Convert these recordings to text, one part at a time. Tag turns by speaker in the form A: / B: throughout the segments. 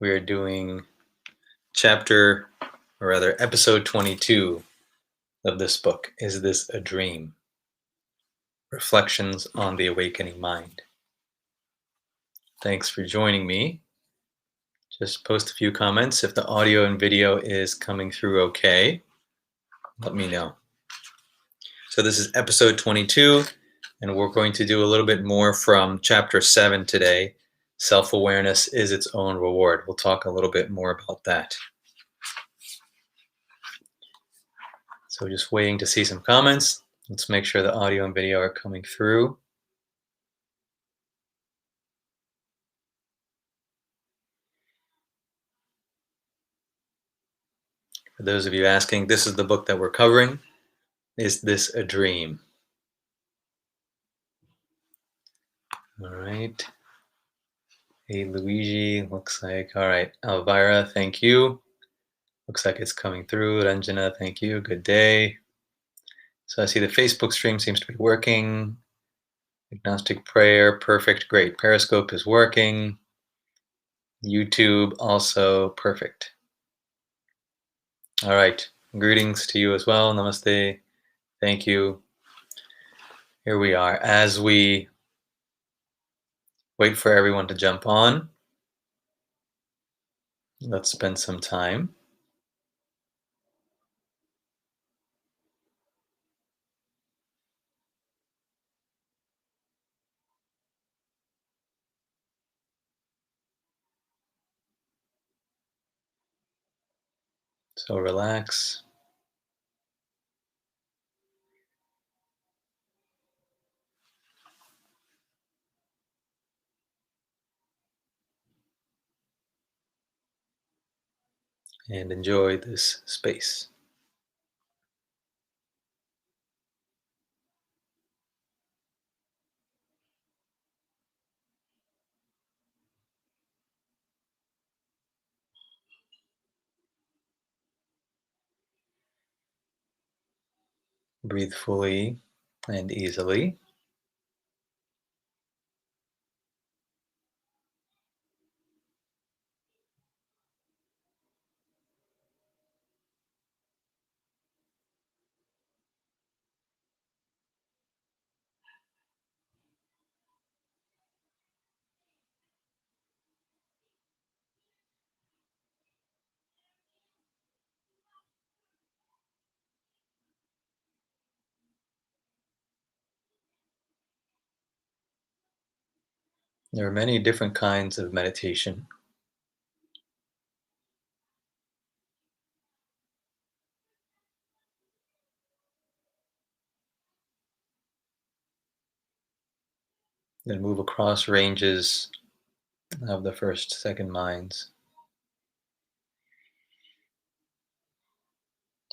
A: We are doing chapter, or rather, episode 22 of this book. Is This a Dream? Reflections on the Awakening Mind. Thanks for joining me. Just post a few comments. If the audio and video is coming through okay, let me know. So this is episode 22, and we're going to do a little bit more from chapter 7 today. Self-awareness is its own reward. We'll talk a little bit more about that. So just waiting to see some comments. Let's make sure the audio and video are coming through. For those of you asking, this is the book that we're covering. Is This a Dream? All right. Hey, Luigi, looks like, all right. Elvira, thank you. Looks like it's coming through. Ranjana, thank you. Good day. So I see the Facebook stream seems to be working. Agnostic prayer, perfect, great. Periscope is working. YouTube also perfect. All right, greetings to you as well. Namaste. Thank you. Here we are. As we wait for everyone to jump on, let's spend some time. So relax. And enjoy this space. Breathe fully and easily. There are many different kinds of meditation. That move across ranges of the first, second minds.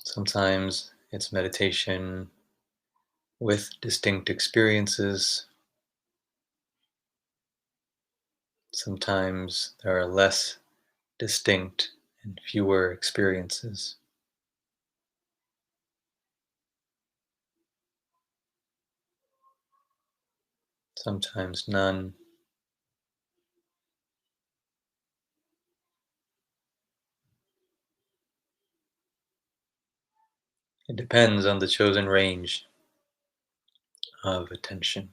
A: Sometimes it's meditation with distinct experiences. Sometimes there are less distinct and fewer experiences. Sometimes none. It depends on the chosen range of attention.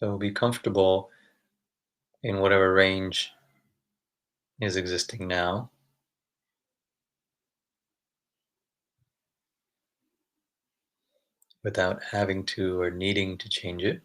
A: So be comfortable in whatever range is existing now. Without having to or needing to change it.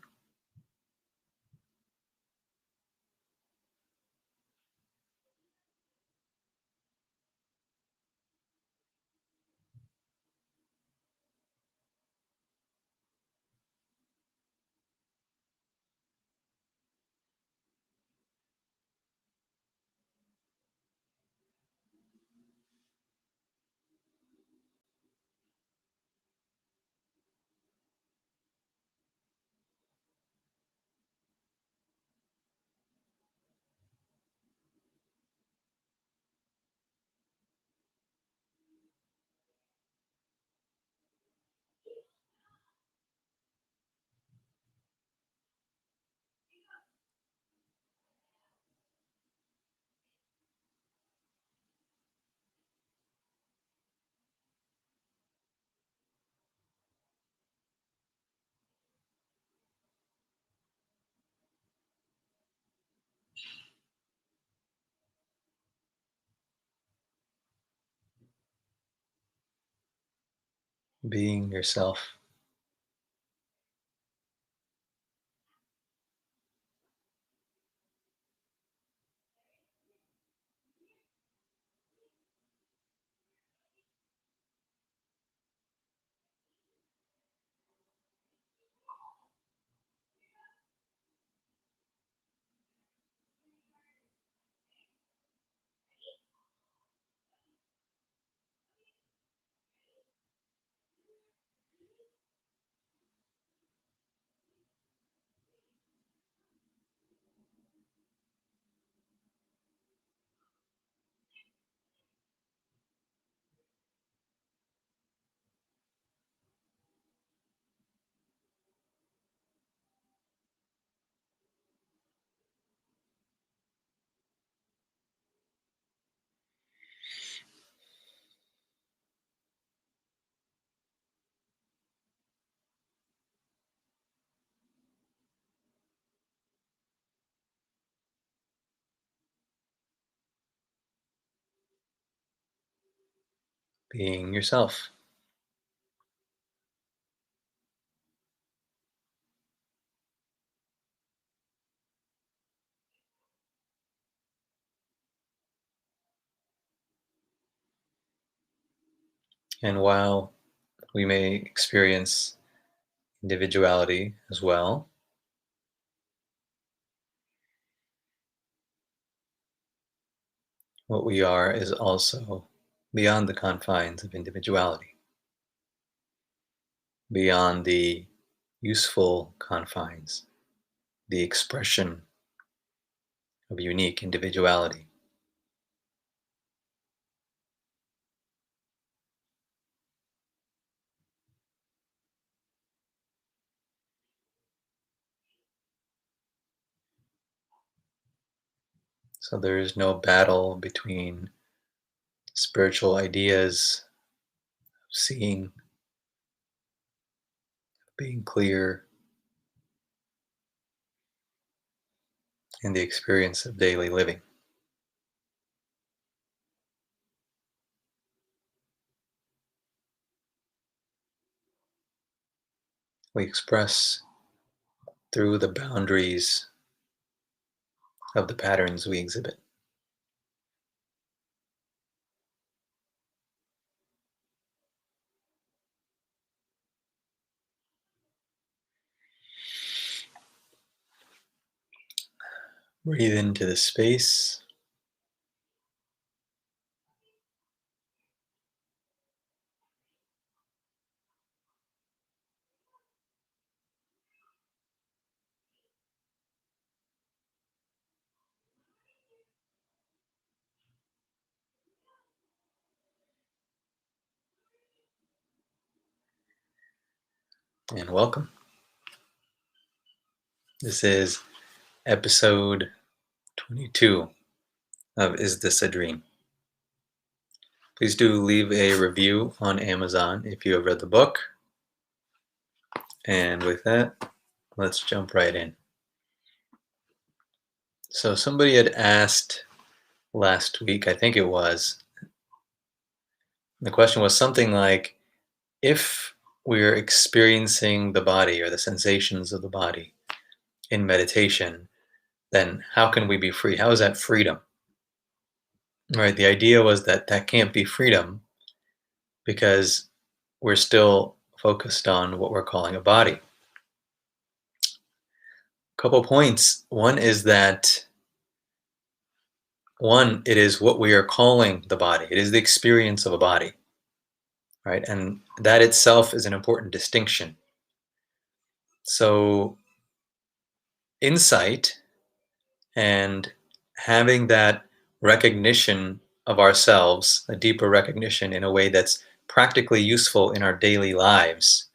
A: Being yourself. Being yourself. And while we may experience individuality as well, what we are is also beyond the confines of individuality, beyond the useful confines, the expression of unique individuality. So there is no battle between spiritual ideas, seeing, being clear, and the experience of daily living. We express through the boundaries of the patterns we exhibit. Breathe into the space and welcome. This is episode 22 of Is This a Dream? Please do leave a review on Amazon if you have read the book. And with that, let's jump right in. So, somebody had asked last week, I think it was, the question was something like, if we're experiencing the body or the sensations of the body in meditation, then how can we be free? How is that freedom? Right? The idea was that that can't be freedom because we're still focused on what we're calling a body. Couple points. One is that one, it is what we are calling the body. It is the experience of a body, right? And that itself is an important distinction. So insight and having that recognition of ourselves, a deeper recognition in a way that's practically useful in our daily lives,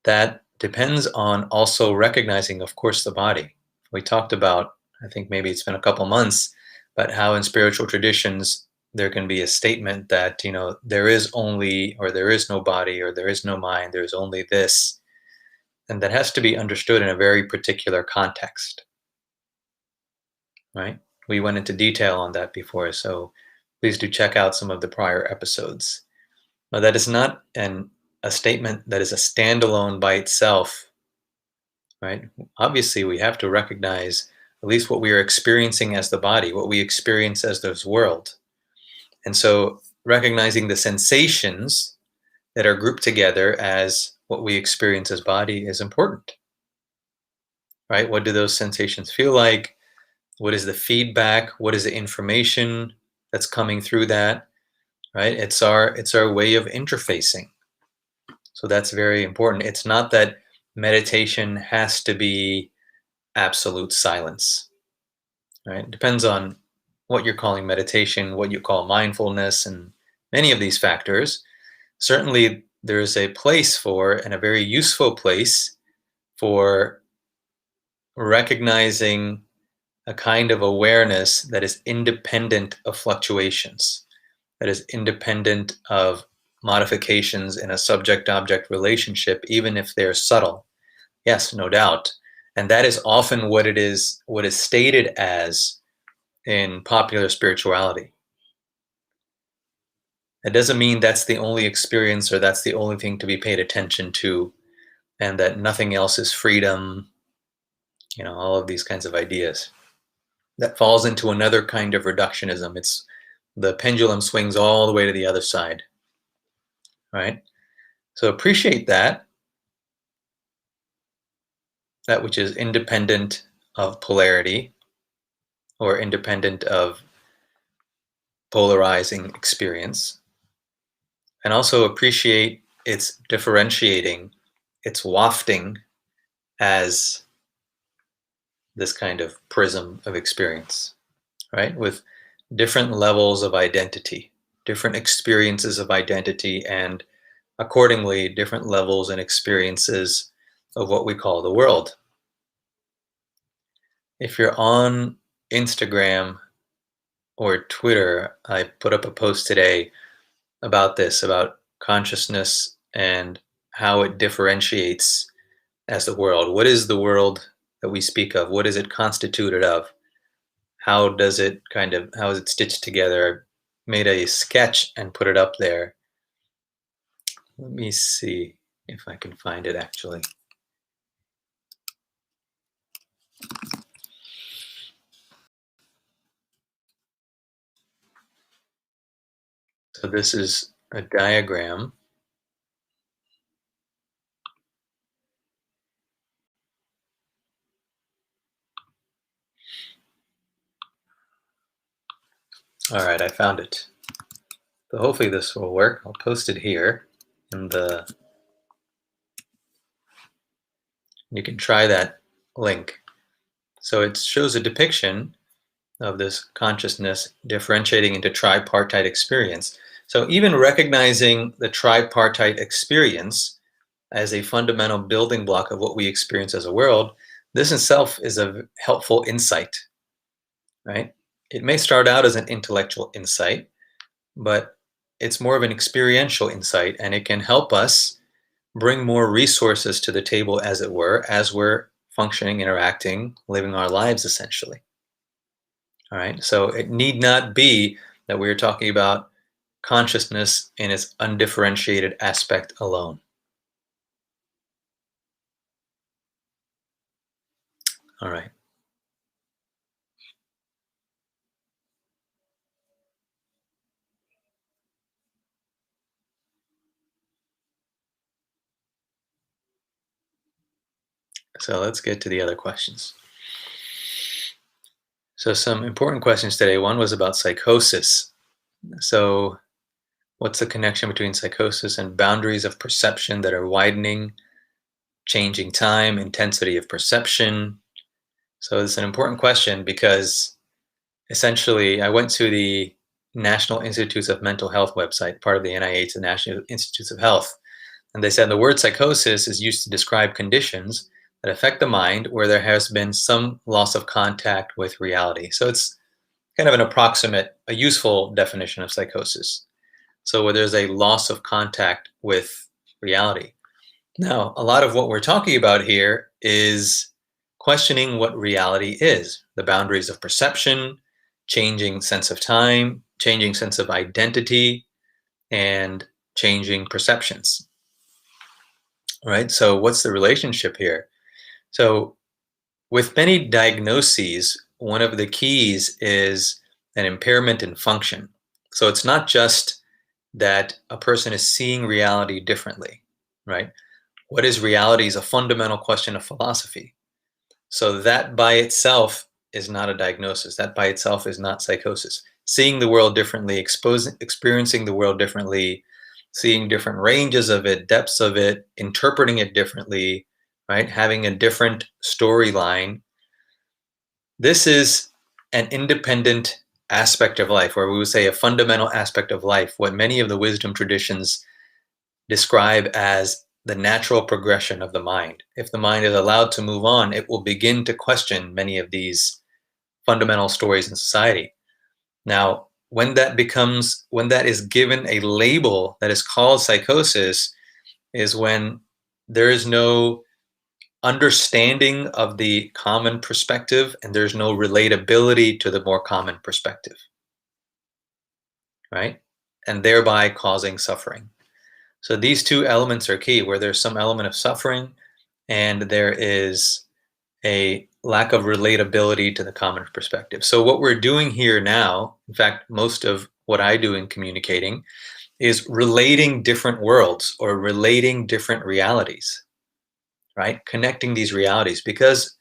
A: that depends on also recognizing, of course, the body. We talked about, I think maybe it's been a couple months, but how in spiritual traditions there can be a statement that, there is only, or there is no body, or there is no mind, there's only this. And that has to be understood in a very particular context, right? We went into detail on that before, so please do check out some of the prior episodes. Now, that is not an a statement that is a standalone by itself, right? Obviously, we have to recognize at least what we are experiencing as the body, what we experience as this world. And so recognizing the sensations that are grouped together as what we experience as body is important, right? What do those sensations feel like? What is the feedback? What is the information that's coming through that, right? It's our way of interfacing. So that's very important. It's not that meditation has to be absolute silence, right? It depends on what you're calling meditation, what you call mindfulness, and many of these factors. Certainly, there is a place for, and a very useful place for, recognizing a kind of awareness that is independent of fluctuations, that is independent of modifications in a subject object relationship, even if they're subtle. Yes, no doubt. And that is often what is stated as in popular spirituality. It doesn't mean that's the only experience or that's the only thing to be paid attention to, and that nothing else is freedom, all of these kinds of ideas. That falls into another kind of reductionism. It's the pendulum swings all the way to the other side, right? So appreciate that which is independent of polarity or independent of polarizing experience, and also appreciate its differentiating, its wafting as this kind of prism of experience, right? With different levels of identity, different experiences of identity, and accordingly, different levels and experiences of what we call the world. If you're on Instagram or Twitter, I put up a post today about this, about consciousness and how it differentiates as the world. What is the world that we speak of? What is it constituted of? How is it stitched together? I made a sketch and put it up there. Let me see if I can find it actually. So this is a diagram. All right, I found it. So hopefully this will work. I'll post it here you can try that link. So it shows a depiction of this consciousness differentiating into tripartite experience. So even recognizing the tripartite experience as a fundamental building block of what we experience as a world, this itself is a helpful insight, right? It may start out as an intellectual insight, but it's more of an experiential insight, and it can help us bring more resources to the table, as it were, as we're functioning, interacting, living our lives essentially. All right. So it need not be that we're talking about consciousness in its undifferentiated aspect alone. All right. So let's get to the other questions. So some important questions today. One was about psychosis. So what's the connection between psychosis and boundaries of perception that are widening, changing time, intensity of perception? So it's an important question because essentially I went to the National Institutes of Mental Health website, part of the NIH, the National Institutes of Health. And they said the word psychosis is used to describe conditions that affect the mind where there has been some loss of contact with reality. So it's kind of an approximate, a useful definition of psychosis. So where there's a loss of contact with reality. Now, a lot of what we're talking about here is questioning what reality is, the boundaries of perception, changing sense of time, changing sense of identity, and changing perceptions. right? So what's the relationship here? So with many diagnoses, one of the keys is an impairment in function. So it's not just that a person is seeing reality differently, right? What is reality is a fundamental question of philosophy. So that by itself is not a diagnosis. That by itself is not psychosis. Seeing the world differently, experiencing the world differently, seeing different ranges of it, depths of it, interpreting it differently, right? Having a different storyline. This is an independent aspect of life, or we would say a fundamental aspect of life, what many of the wisdom traditions describe as the natural progression of the mind. If the mind is allowed to move on, it will begin to question many of these fundamental stories in society. Now, when that is given a label that is called psychosis, is when there is no understanding of the common perspective and there's no relatability to the more common perspective, right? And thereby causing suffering. So these two elements are key, where there's some element of suffering and there is a lack of relatability to the common perspective. So what we're doing here now, in fact, most of what I do in communicating is relating different worlds or relating different realities, right? Connecting these realities because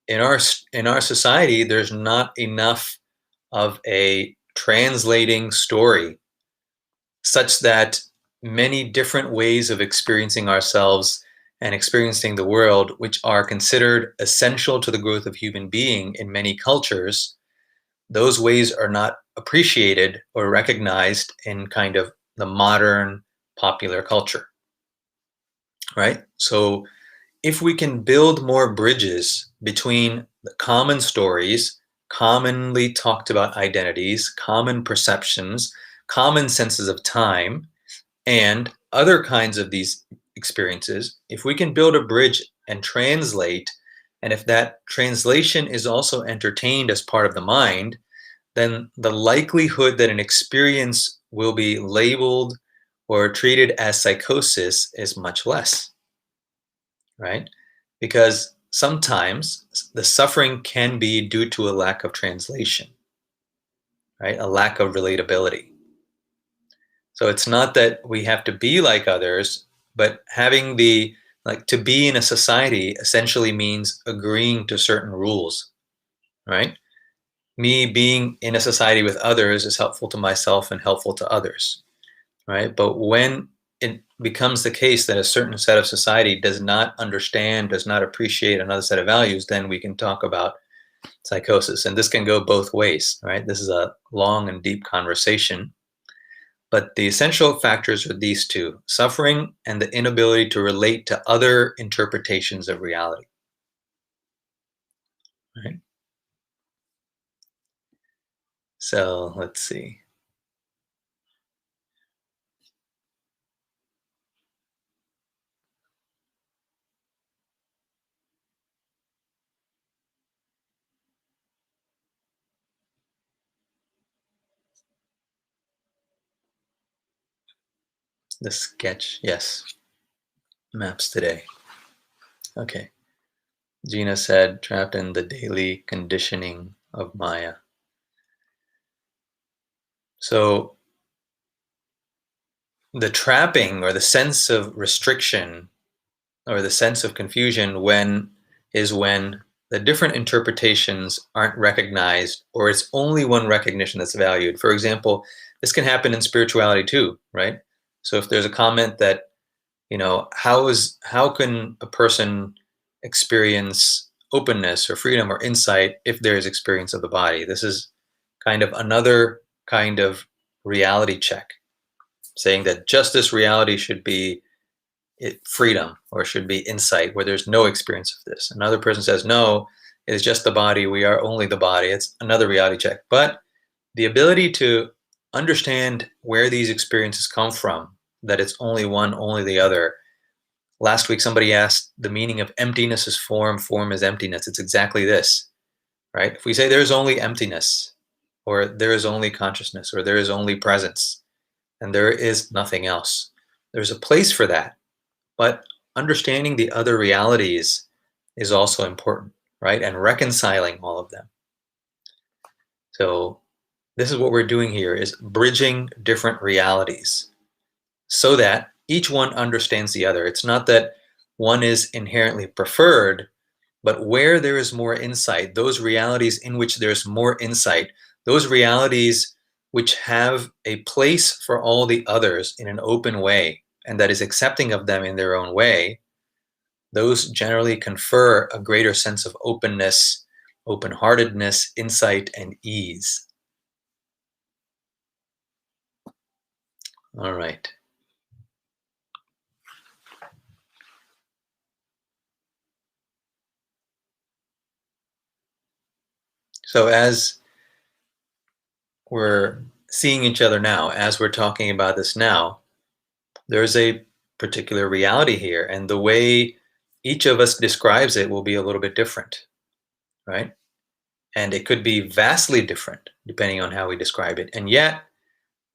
A: in our society there's not enough of a translating story such that many different ways of experiencing ourselves and experiencing the world, which are considered essential to the growth of human being in many cultures, those ways are not appreciated or recognized in kind of the modern popular culture, right? So if we can build more bridges between the common stories, commonly talked about identities, common perceptions, common senses of time, and other kinds of these experiences, if we can build a bridge and translate, and if that translation is also entertained as part of the mind, then the likelihood that an experience will be labeled or treated as psychosis is much less, right? Because sometimes the suffering can be due to a lack of translation, right? A lack of relatability. So it's not that we have to be like others, but having the like to be in a society essentially means agreeing to certain rules, right? Me being in a society with others is helpful to myself and helpful to others, right? But when it becomes the case that a certain set of society does not understand, does not appreciate another set of values, then we can talk about psychosis. And this can go both ways, right? This is a long and deep conversation. But the essential factors are these two: suffering and the inability to relate to other interpretations of reality. Right? So let's see. The sketch, yes. Maps today. Okay. Gina said, trapped in the daily conditioning of Maya. So the trapping or the sense of restriction or the sense of confusion when the different interpretations aren't recognized or it's only one recognition that's valued. For example, this can happen in spirituality too, right? So if there's a comment that, how can a person experience openness or freedom or insight if there is experience of the body? This is kind of another kind of reality check, saying that just this reality should be freedom or should be insight where there's no experience of this. Another person says, no, it's just the body. We are only the body. It's another reality check. But the ability to understand where these experiences come from, that it's only one, only the other. Last week, somebody asked the meaning of emptiness is form, form is emptiness. It's exactly this, right? If we say there's only emptiness, or there is only consciousness, or there is only presence, and there is nothing else, there's a place for that. But understanding the other realities is also important, right? And reconciling all of them. So this is what we're doing here is bridging different realities so that each one understands the other. It's not that one is inherently preferred, but where there is more insight, those realities in which there's more insight, those realities which have a place for all the others in an open way and that is accepting of them in their own way, those generally confer a greater sense of openness, open-heartedness, insight, and ease. All right. So as we're seeing each other now, as we're talking about this now, there's a particular reality here, and the way each of us describes it will be a little bit different, right? And it could be vastly different depending on how we describe it. And yet,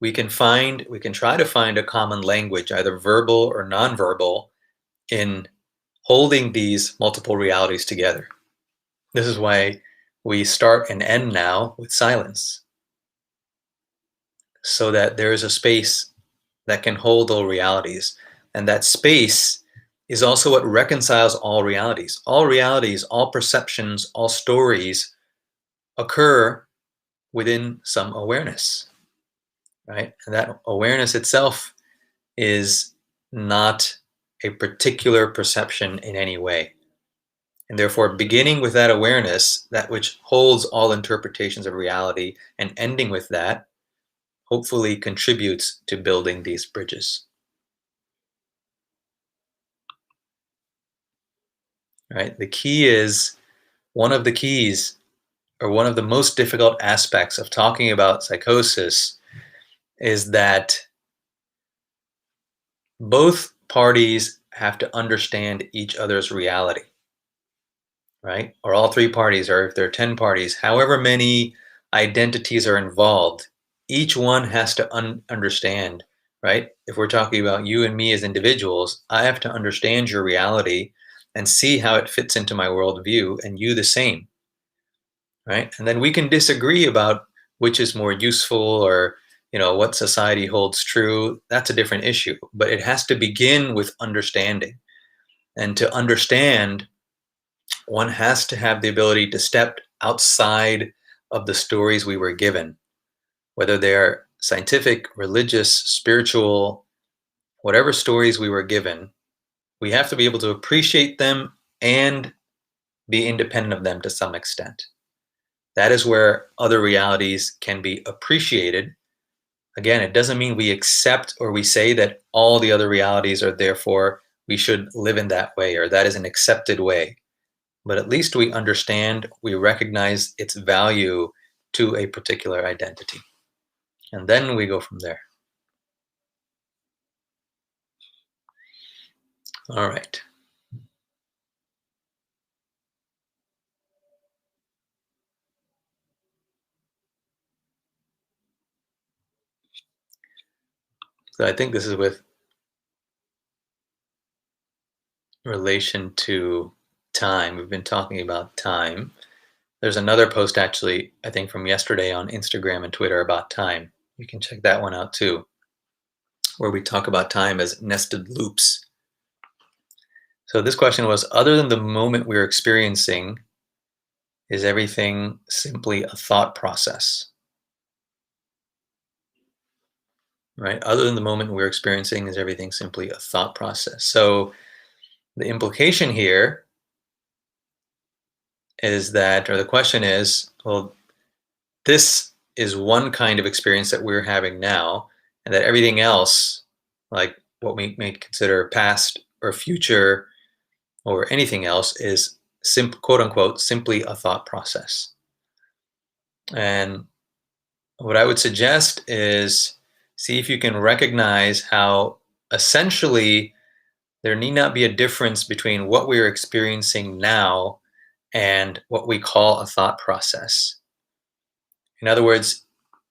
A: we can try to find a common language, either verbal or nonverbal, in holding these multiple realities together. This is why we start and end now with silence, so that there is a space that can hold all realities. And that space is also what reconciles all realities. All realities, all perceptions, all stories occur within some awareness, right? And that awareness itself is not a particular perception in any way. And therefore, beginning with that awareness, that which holds all interpretations of reality, and ending with that, hopefully contributes to building these bridges. Right? The key is one of the keys, or one of the most difficult aspects of talking about psychosis, is that both parties have to understand each other's reality, right? Or all three parties, or if there are 10 parties, however many identities are involved, each one has to understand, right? If we're talking about you and me as individuals, I have to understand your reality and see how it fits into my worldview, and you the same, right? And then we can disagree about which is more useful, or what society holds true. That's a different issue, but it has to begin with understanding. And to understand, one has to have the ability to step outside of the stories we were given, whether they're scientific, religious, spiritual, whatever stories we were given. We have to be able to appreciate them and be independent of them to some extent. That is where other realities can be appreciated. Again, it doesn't mean we accept or we say that all the other realities are therefore we should live in that way, or that is an accepted way. But at least we understand, we recognize its value to a particular identity. And then we go from there. All right. So I think this is with relation to time. We've been talking about time. There's another post, actually, I think from yesterday on Instagram and Twitter about time. You can check that one out too, where we talk about time as nested loops. So this question was, other than the moment we're experiencing, is everything simply a thought process? Right? Other than the moment we're experiencing, is everything simply a thought process? So the implication here is that, or the question is, well, this is one kind of experience that we're having now, and that everything else, like what we may consider past or future or anything else, is quote unquote simply a thought process. And what I would suggest is see if you can recognize how essentially there need not be a difference between what we're experiencing now and what we call a thought process. In other words,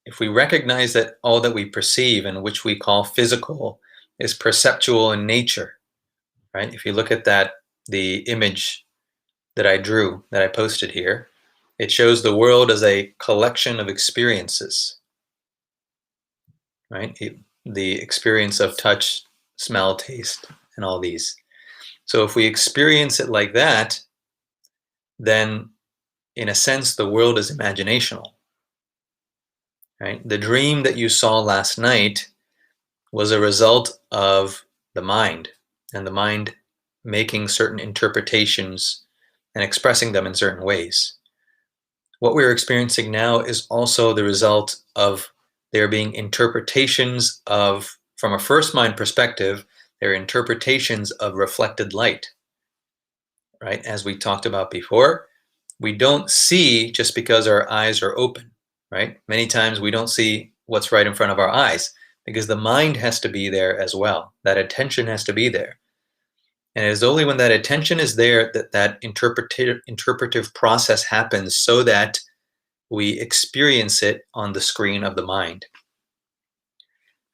A: if we recognize that all that we perceive and which we call physical is perceptual in nature, right? If you look at that, the image that I drew, that I posted here, it shows the world as a collection of experiences, right? The experience of touch, smell, taste, and all these. So if we experience it like that, then in a sense, the world is imaginational, right? The dream that you saw last night was a result of the mind, and the mind making certain interpretations and expressing them in certain ways. What we're experiencing now is also the result of there being interpretations of, from a first mind perspective, there are interpretations of reflected light, right? As we talked about before, we don't see just because our eyes are open, right? Many times we don't see what's right in front of our eyes because the mind has to be there as well. That attention has to be there. And it is only when that attention is there that that interpretive process happens so that we experience it on the screen of the mind.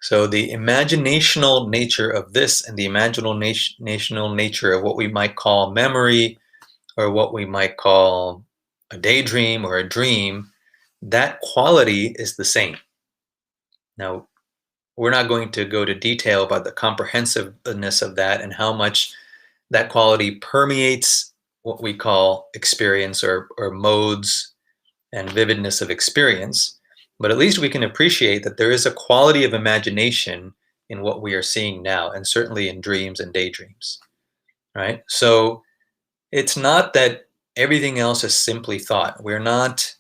A: So the imaginational nature of this and the imaginational nature of what we might call memory or what we might call a daydream or a dream, that quality is the same. Now, we're not going to go to detail about the comprehensiveness of that and how much that quality permeates what we call experience or modes and vividness of experience. But at least we can appreciate that there is a quality of imagination in what we are seeing now, and certainly in dreams and daydreams, right? So it's not that everything else is simply thought. We're not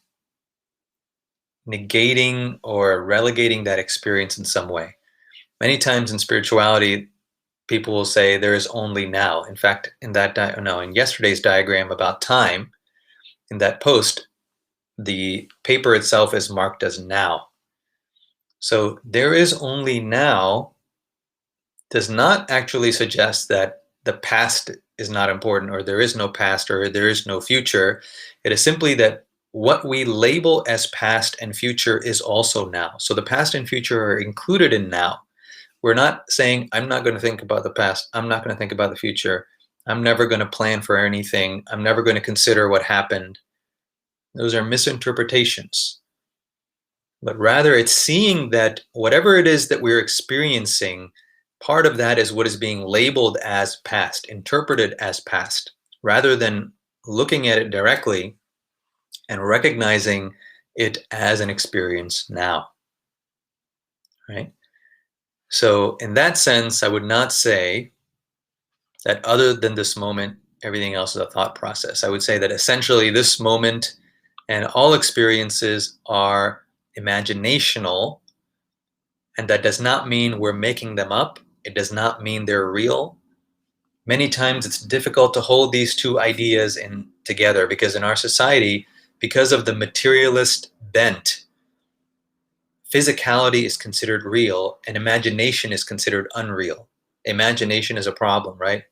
A: negating or relegating that experience in some way. Many times in spirituality, people will say there is only now. In fact, in that in yesterday's diagram about time, in that post, the paper itself is marked as now. So there is only now does not actually suggest that the past is not important or there is no past or there is no future. It is simply that what we label as past and future is also now. So the past and future are included in now. We're not saying, I'm not going to think about the past. I'm not going to think about the future. I'm never going to plan for anything. I'm never going to consider what happened. Those are misinterpretations. But rather, it's seeing that whatever it is that we're experiencing, part of that is what is being labeled as past, interpreted as past, rather than looking at it directly and recognizing it as an experience now, right? So in that sense, I would not say that other than this moment, everything else is a thought process. I would say that essentially this moment and all experiences are imaginational, and that does not mean we're making them up. It does not mean they're real. Many times it's difficult to hold these two ideas in together because in our society, because of the materialist bent, physicality is considered real and imagination is considered unreal. Imagination is a problem, right?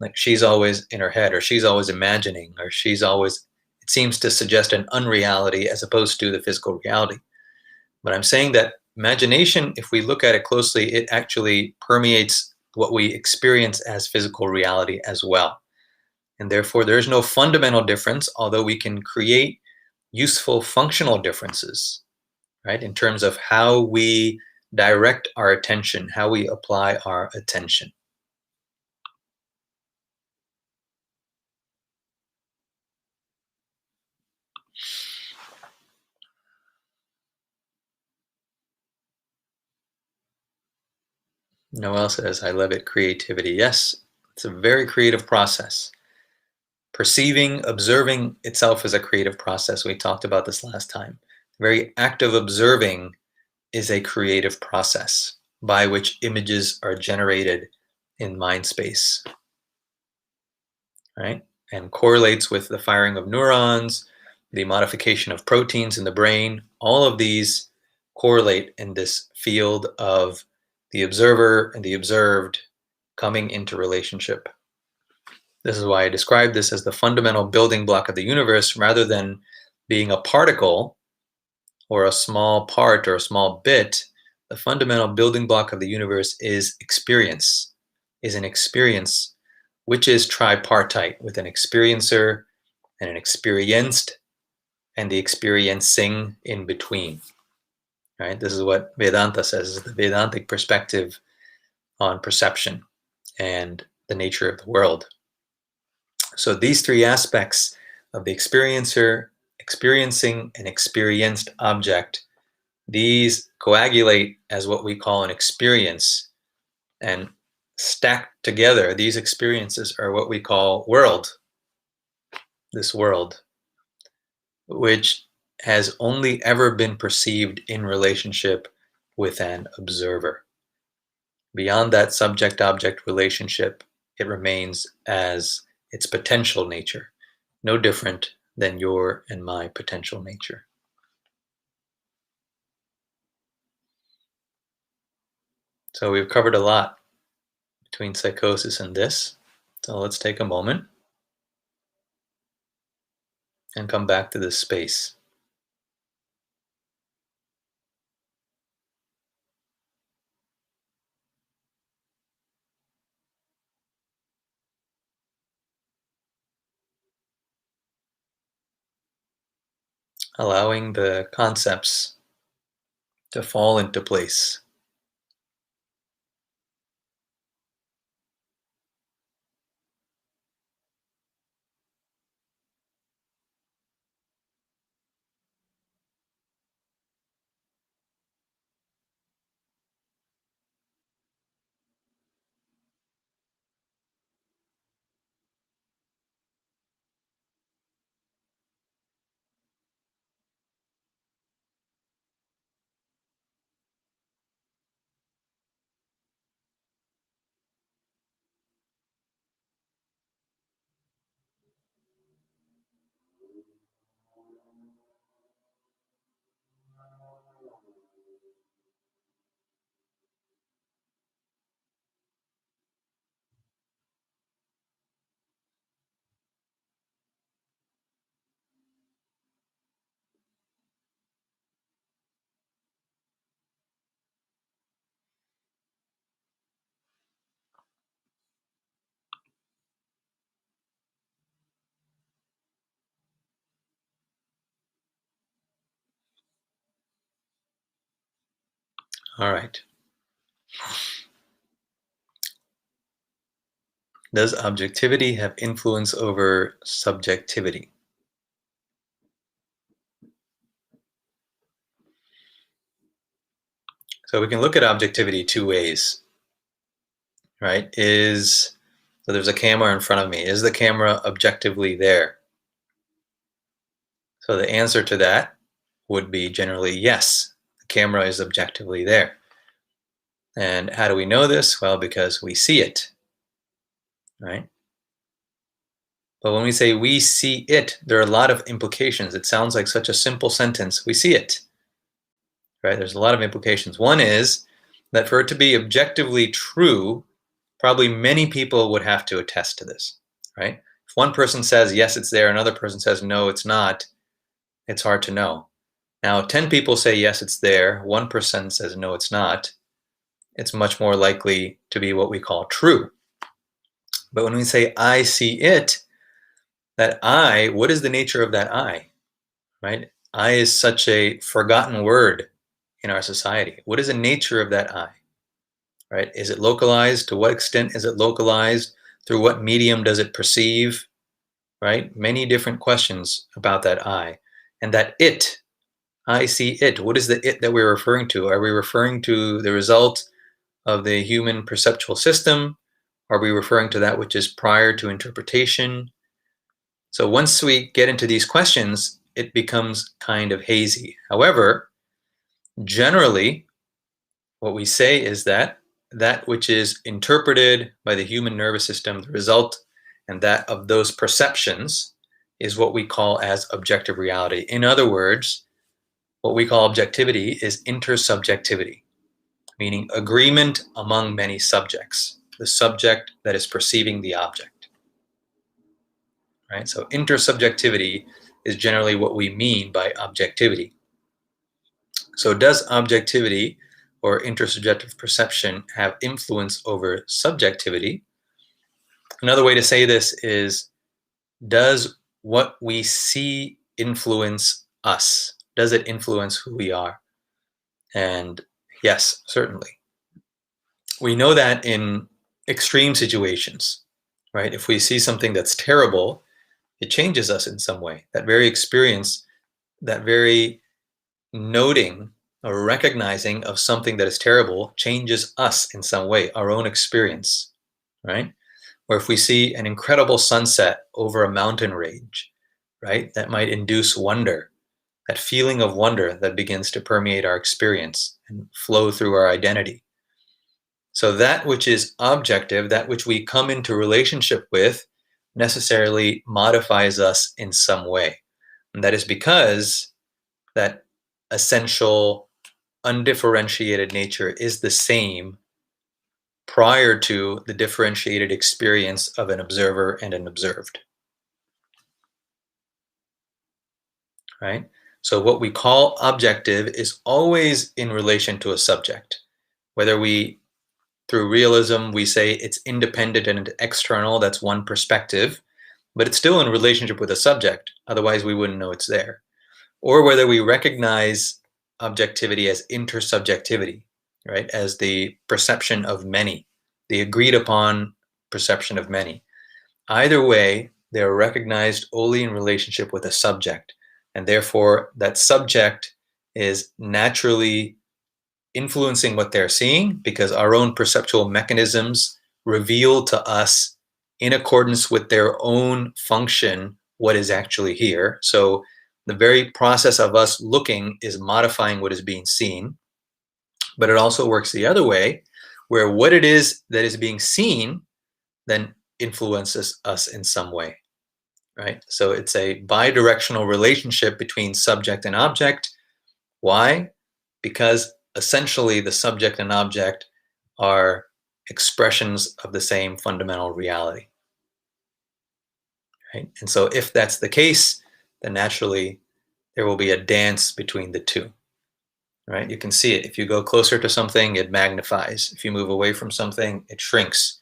A: Like she's always in her head or she's always imagining or she's always, it seems to suggest an unreality as opposed to the physical reality. But I'm saying that imagination, if we look at it closely, it actually permeates what we experience as physical reality as well. And therefore, there is no fundamental difference, although we can create useful functional differences, right, in terms of how we direct our attention, how we apply our attention. Noel says, I love it, creativity. Yes, it's a very creative process. Perceiving, observing itself is a creative process. We talked about this last time. Very active observing is a creative process by which images are generated in mind space, right? And correlates with the firing of neurons, the modification of proteins in the brain. All of these correlate in this field of the observer and the observed coming into relationship. This is why I describe this as the fundamental building block of the universe rather than being a particle or a small part or a small bit. The fundamental building block of the universe is experience, is an experience which is tripartite with an experiencer and an experienced and the experiencing in between. Right? This is what Vedanta says, is the Vedantic perspective on perception and the nature of the world. So these three aspects of the experiencer, experiencing, and experienced object, these coagulate as what we call an experience, and stacked together, these experiences are what we call world, this world, which has only ever been perceived in relationship with an observer. Beyond that subject-object relationship, it remains as its potential nature, no different than your and my potential nature. So we've covered a lot between psychosis and this. So let's take a moment and come back to this space. Allowing the concepts to fall into place. All right. Does objectivity have influence over subjectivity? So we can look at objectivity two ways, right? So there's a camera in front of me. Is the camera objectively there? So the answer to that would be generally yes, the camera is objectively there. And how do we know this? Well, because we see it, right? But when we say we see it, there are a lot of implications. It sounds like such a simple sentence. We see it, right? There's a lot of implications. One is that for it to be objectively true, probably many people would have to attest to this, right? If one person says, yes, it's there, another person says, no, it's not, it's hard to know. Now, 10 people say, yes, it's there, 1% says, no, it's not, it's much more likely to be what we call true. But when we say, I see it, that I, what is the nature of that I, right? I is such a forgotten word in our society. What is the nature of that I, right? Is it localized? To what extent is it localized? Through what medium does it perceive, right? Many different questions about that I. And that it, I see it. What is the it that we're referring to? Are we referring to the result of the human perceptual system? Are we referring to that which is prior to interpretation? So once we get into these questions, it becomes kind of hazy. However, generally, what we say is that that which is interpreted by the human nervous system, the result and that of those perceptions, is what we call as objective reality. In other words, what we call objectivity is intersubjectivity, meaning agreement among many subjects, the subject that is perceiving the object. Right? So intersubjectivity is generally what we mean by objectivity. So does objectivity or intersubjective perception have influence over subjectivity? Another way to say this is, does what we see influence us? Does it influence who we are? And yes, certainly. We know that in extreme situations, right? If we see something that's terrible, it changes us in some way. That very experience, that very noting or recognizing of something that is terrible changes us in some way, our own experience, right? Or if we see an incredible sunset over a mountain range, right, that might induce wonder, that feeling of wonder that begins to permeate our experience and flow through our identity. So that which is objective, that which we come into relationship with, necessarily modifies us in some way. And that is because that essential, undifferentiated nature is the same prior to the differentiated experience of an observer and an observed, right? So what we call objective is always in relation to a subject. Whether we, through realism, we say it's independent and external, that's one perspective, but it's still in relationship with a subject. Otherwise, we wouldn't know it's there. Or whether we recognize objectivity as intersubjectivity, right? As the perception of many, the agreed upon perception of many. Either way, they are recognized only in relationship with a subject. And therefore, that subject is naturally influencing what they're seeing because our own perceptual mechanisms reveal to us, in accordance with their own function, what is actually here. So the very process of us looking is modifying what is being seen, but it also works the other way, where what it is that is being seen then influences us in some way, right? So it's a bidirectional relationship between subject and object. Why? Because essentially the subject and object are expressions of the same fundamental reality, right? And so if that's the case, then naturally there will be a dance between the two, right? You can see it. If you go closer to something, it magnifies. If you move away from something, it shrinks.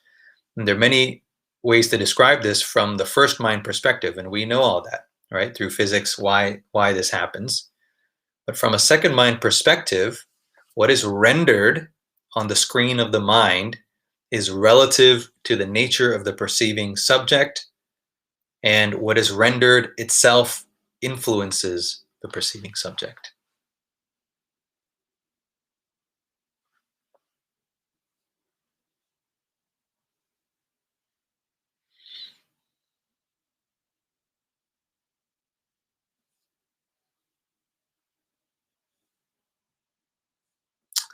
A: And there are many ways to describe this from the first mind perspective, and we know all that, right? Through physics, why this happens. But from a second mind perspective, what is rendered on the screen of the mind is relative to the nature of the perceiving subject, and what is rendered itself influences the perceiving subject.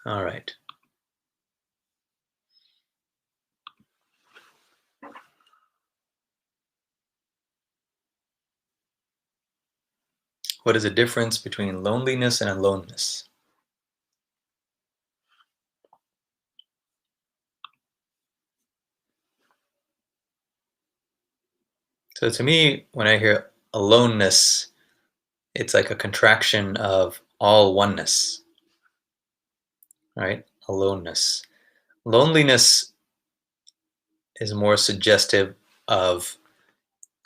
A: All right. What is the difference between loneliness and aloneness? So to me, when I hear aloneness, it's like a contraction of all oneness, right? Aloneness. Loneliness is more suggestive of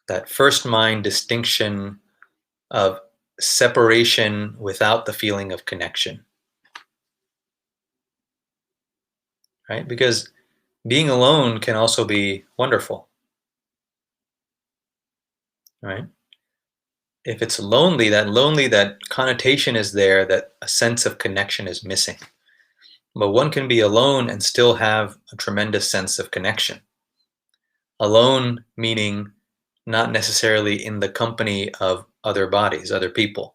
A: that first mind distinction of separation without the feeling of connection, right? Because being alone can also be wonderful, right? If it's lonely, that connotation is there, that a sense of connection is missing. But one can be alone and still have a tremendous sense of connection. Alone meaning not necessarily in the company of other bodies, other people,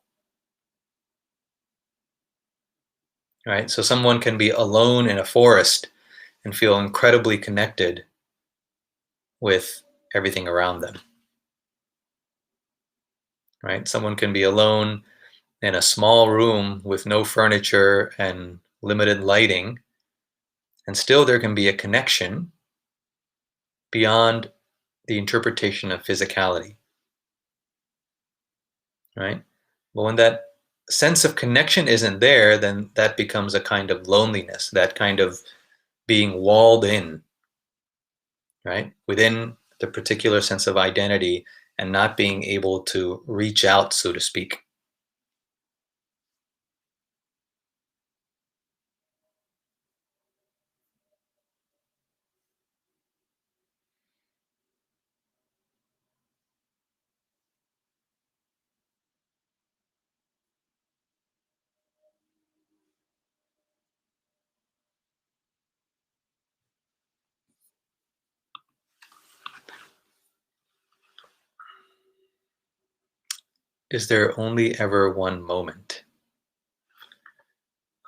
A: right? So someone can be alone in a forest and feel incredibly connected with everything around them, right? Someone can be alone in a small room with no furniture and limited lighting, and still there can be a connection beyond the interpretation of physicality, right? But when that sense of connection isn't there, then that becomes a kind of loneliness, that kind of being walled in, right? Within the particular sense of identity and not being able to reach out, so to speak. Is there only ever one moment?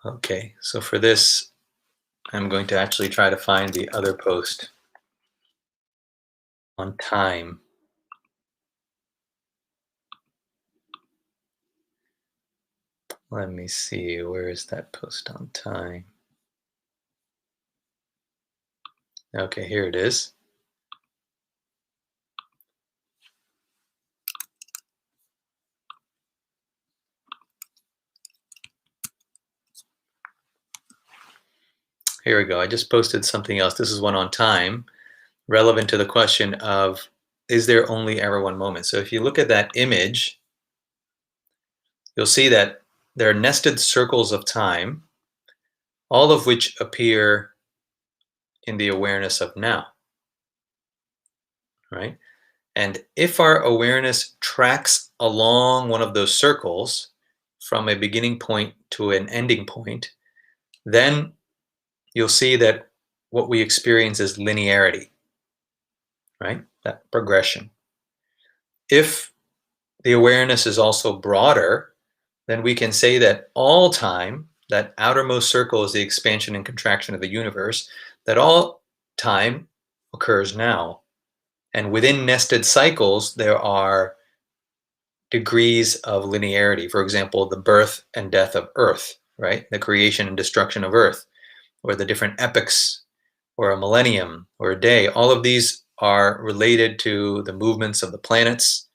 A: Okay, so for this, I'm going to actually try to find the other post on time. Let me see, where is that post on time? Okay, here it is. Here we go. I just posted something else. This is one on time, relevant to the question of, is there only ever one moment? So if you look at that image, you'll see that there are nested circles of time, all of which appear in the awareness of now, right? And if our awareness tracks along one of those circles from a beginning point to an ending point, then you'll see that what we experience is linearity, right? That progression. If the awareness is also broader, then we can say that all time, that outermost circle is the expansion and contraction of the universe, that all time occurs now. And within nested cycles, there are degrees of linearity. For example, the birth and death of Earth, right? The creation and destruction of Earth, or the different epochs, or a millennium, or a day. All of these are related to the movements of the planets,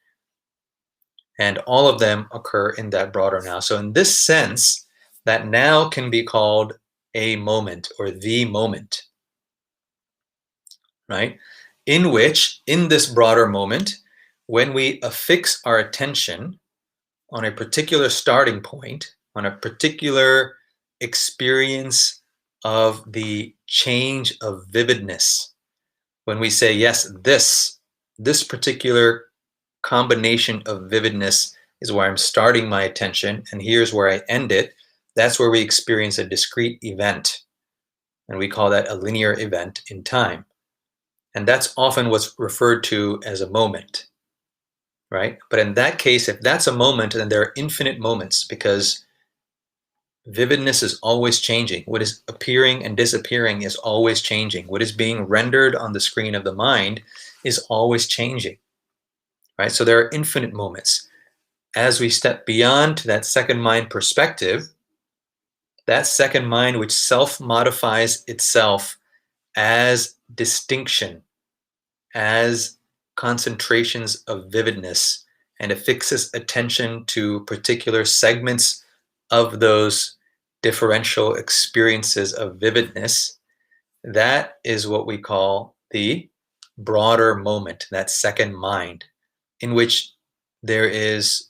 A: and all of them occur in that broader now. So in this sense, that now can be called a moment or the moment, right? In which, in this broader moment, when we affix our attention on a particular starting point, on a particular experience of the change of vividness, when we say, yes, this particular combination of vividness is where I'm starting my attention, and here's where I end it, that's where we experience a discrete event. And we call that a linear event in time. And that's often what's referred to as a moment, right? But in that case, if that's a moment, then there are infinite moments because vividness is always changing. What is appearing and disappearing is always changing. What is being rendered on the screen of the mind is always changing, right? So there are infinite moments. As we step beyond to that second mind perspective, that second mind which self-modifies itself as distinction, as concentrations of vividness, and affixes attention to particular segments of those differential experiences of vividness, that is what we call the broader moment, that second mind, in which there is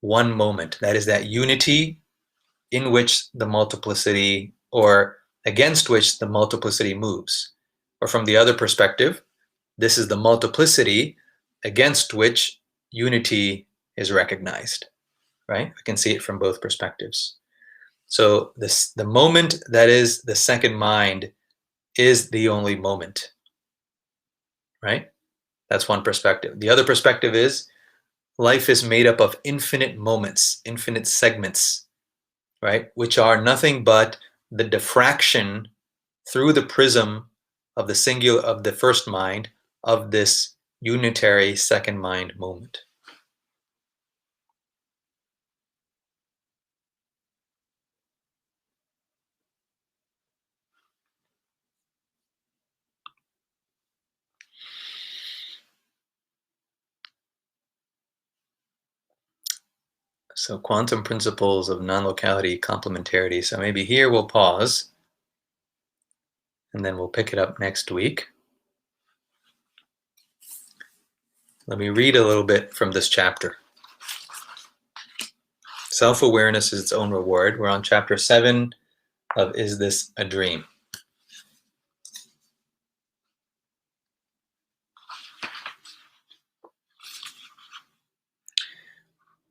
A: one moment. That is that unity in which the multiplicity, or against which the multiplicity moves. Or from the other perspective, this is the multiplicity against which unity is recognized, right? We can see it from both perspectives. So the moment that is the second mind is the only moment, right? That's one perspective. The other perspective is life is made up of infinite moments, infinite segments, right? Which are nothing but the diffraction through the prism of the singular, of the first mind, of this unitary second mind moment. So quantum principles of non-locality complementarity. So maybe here we'll pause and then we'll pick it up next week. Let me read a little bit from this chapter. Self-awareness is its own reward. We're on chapter 7 of Is This a Dream?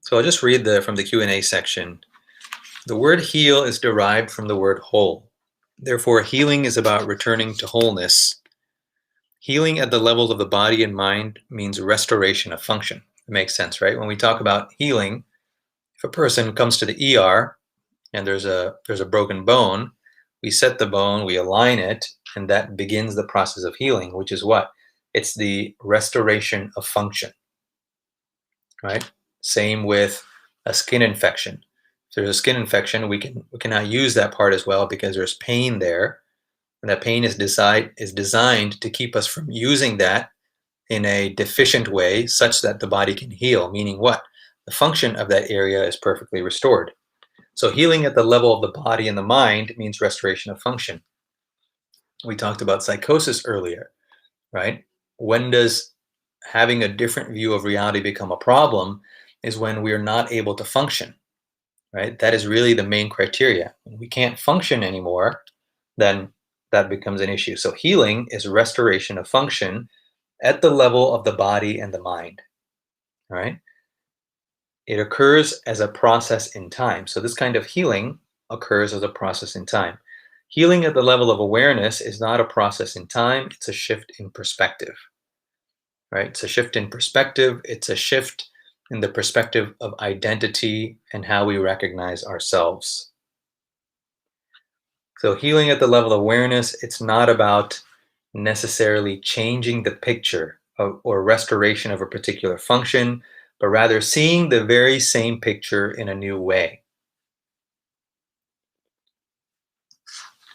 A: So I'll just read from the Q&A section. The word heal is derived from the word whole. Therefore, healing is about returning to wholeness. Healing at the levels of the body and mind means restoration of function. It makes sense, right? When we talk about healing, if a person comes to the ER and there's a broken bone, we set the bone, we align it, and that begins the process of healing, which is what? It's the restoration of function, right? Same with a skin infection. If there's a skin infection, we cannot use that part as well because there's pain there, and that pain is designed to keep us from using that in a deficient way such that the body can heal, meaning what? The function of that area is perfectly restored. So healing at the level of the body and the mind means restoration of function. We talked about psychosis earlier, right? When does having a different view of reality become a problem? Is when we're not able to function, right? That is really the main criteria. When we can't function anymore, then that becomes an issue. So healing is restoration of function at the level of the body and the mind, right? It occurs as a process in time. So this kind of healing occurs as a process in time. Healing at the level of awareness is not a process in time, it's a shift in perspective, right? It's a shift in perspective, it's a shift in the perspective of identity and how we recognize ourselves. So healing at the level of awareness, it's not about necessarily changing the picture or restoration of a particular function, but rather seeing the very same picture in a new way.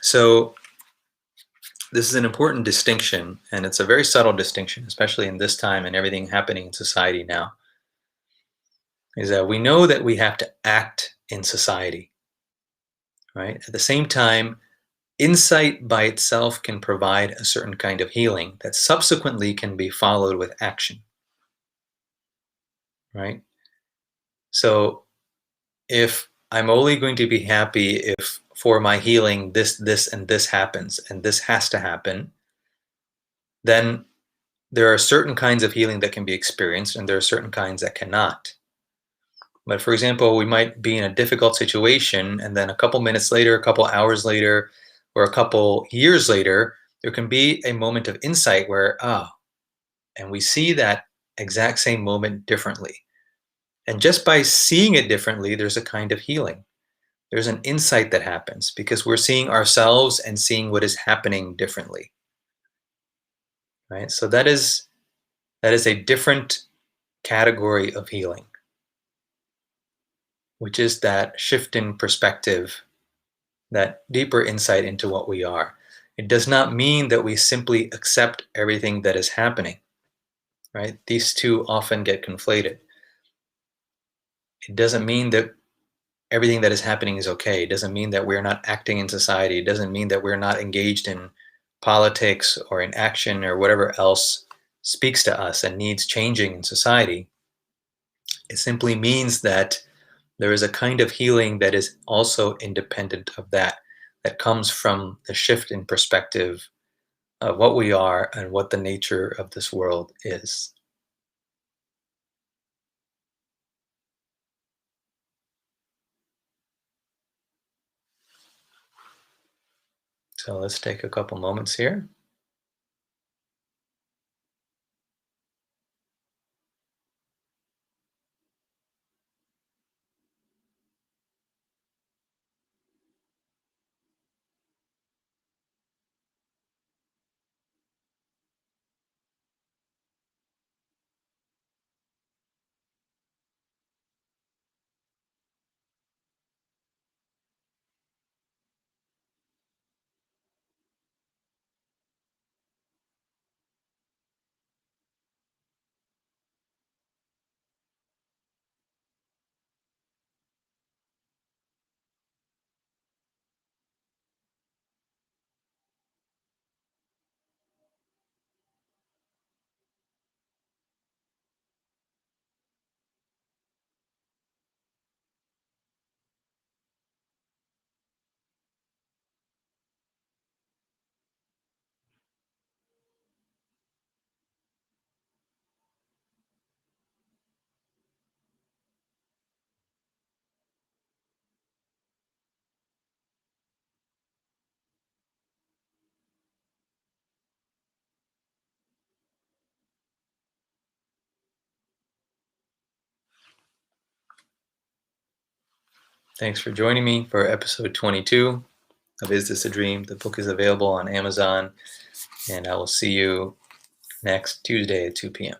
A: So this is an important distinction, and it's a very subtle distinction, especially in this time and everything happening in society now, is that we know that we have to act in society, right? At the same time, insight by itself can provide a certain kind of healing that subsequently can be followed with action, right? So if I'm only going to be happy if for my healing this, and this happens, and this has to happen, then there are certain kinds of healing that can be experienced, and there are certain kinds that cannot. But for example, we might be in a difficult situation, and then a couple minutes later, a couple hours later, or a couple years later, there can be a moment of insight where, and we see that exact same moment differently. And just by seeing it differently, there's a kind of healing. There's an insight that happens because we're seeing ourselves and seeing what is happening differently, right? So that is a different category of healing, which is that shift in perspective, that deeper insight into what we are. It does not mean that we simply accept everything that is happening, right? These two often get conflated. It doesn't mean that everything that is happening is okay. It doesn't mean that we're not acting in society. It doesn't mean that we're not engaged in politics or in action or whatever else speaks to us and needs changing in society. It simply means that there is a kind of healing that is also independent of that, that comes from the shift in perspective of what we are and what the nature of this world is. So let's take a couple moments here. Thanks for joining me for episode 22 of Is This a Dream? The book is available on Amazon, and I will see you next Tuesday at 2 p.m.